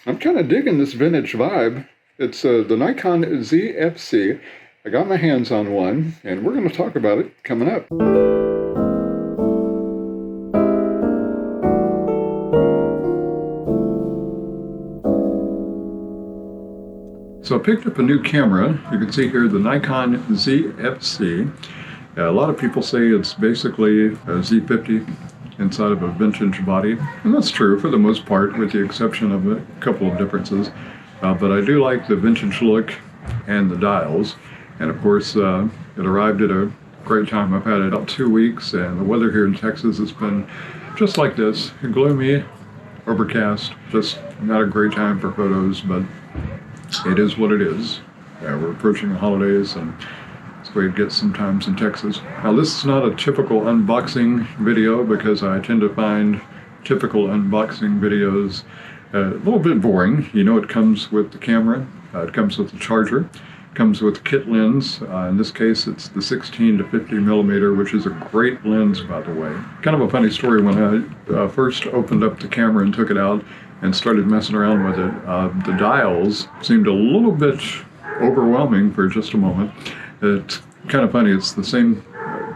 I'm kind of digging this vintage vibe. It's the Nikon Zfc. I got my hands on one, and we're going to talk about it coming up. So I picked up a new camera. You can see here the Nikon Zfc. A lot of people say it's basically a Z50 inside of a vintage body, and that's true for the most part, with the exception of a couple of differences. But I do like the vintage look and the dials, and of course it arrived at a great time. I've had it about 2 weeks, and the weather here in Texas has been just like this, gloomy, overcast, just not a great time for photos, but it is what it is. We're approaching the holidays, and it's the way it gets sometimes in Texas. Now, this is not a typical unboxing video because I tend to find typical unboxing videos a little bit boring. You know, it comes with the camera, it comes with the charger, it comes with the kit lens. In this case, it's the 16 to 50 millimeter, which is a great lens, by the way. Kind of a funny story. When I first opened up the camera and took it out and started messing around with it, the dials seemed a little bit overwhelming for just a moment. It's kind of funny. It's the same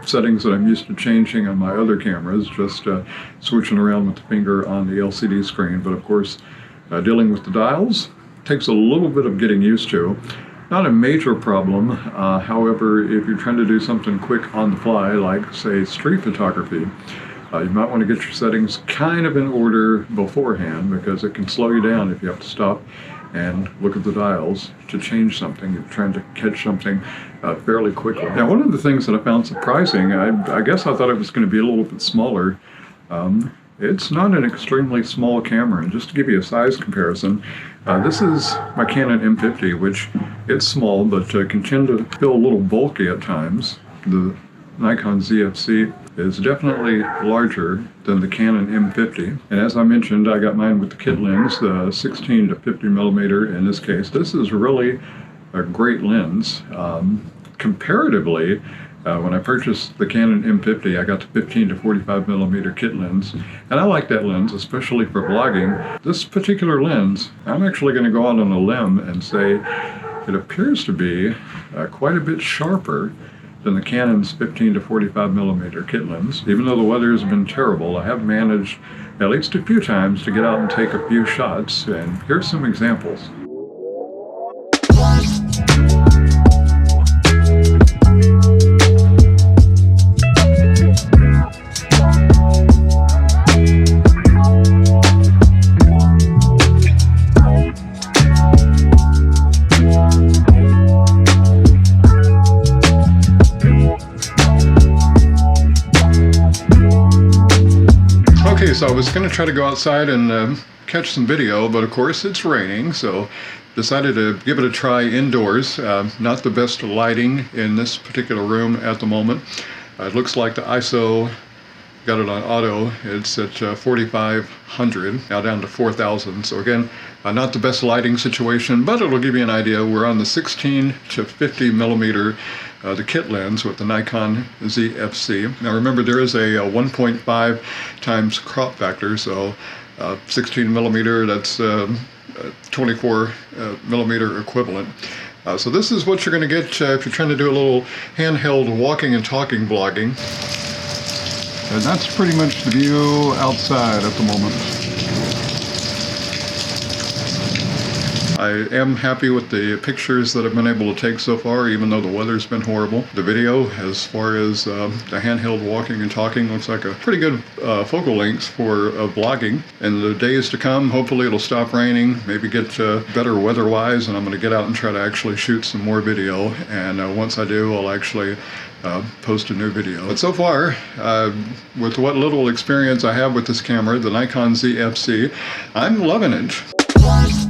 settings that I'm used to changing on my other cameras, just switching around with the finger on the LCD screen. But of course, dealing with the dials takes a little bit of getting used to. Not a major problem. However, if you're trying to do something quick on the fly, like say street photography, you might want to get your settings kind of in order beforehand, because it can slow you down if you have to stop and look at the dials to change something. You're trying to catch something fairly quickly. Now, one of the things that I found surprising, I guess I thought it was going to be a little bit smaller. It's not an extremely small camera. And just to give you a size comparison, this is my Canon M50, which it's small, but can tend to feel a little bulky at times. The Nikon Zfc is definitely larger than the Canon M50. And as I mentioned, I got mine with the kit lens, the 16 to 50 millimeter in this case. This is really a great lens. Comparatively, when I purchased the Canon M50, I got the 15 to 45 millimeter kit lens. And I like that lens, especially for vlogging. This particular lens, I'm actually going to go out on a limb and say it appears to be quite a bit sharper than the Canon's 15 to 45 millimeter kit lens. Even though the weather has been terrible, I have managed at least a few times to get out and take a few shots, and here's some examples. Okay, so I was going to try to go outside and catch some video, but of course it's raining, so decided to give it a try indoors. Not the best lighting in this particular room at the moment. It looks like the ISO, got it on auto, it's at 4500, now down to 4000. So again, not the best lighting situation, but it'll give you an idea. We're on the 16 to 50 millimeter the kit lens with the Nikon Zfc. Now remember, there is a 1.5 times crop factor, so 16 millimeter, that's 24 millimeter equivalent. So this is what you're going to get if you're trying to do a little handheld walking and talking vlogging. And that's pretty much the view outside at the moment. I am happy with the pictures that I've been able to take so far, even though the weather's been horrible. The video, as far as the handheld walking and talking, looks like a pretty good focal length for vlogging. In the days to come, hopefully it'll stop raining, maybe get better weather-wise, and I'm going to get out and try to actually shoot some more video. And once I do, I'll actually post a new video. But so far, with what little experience I have with this camera, the Nikon Zfc, I'm loving it.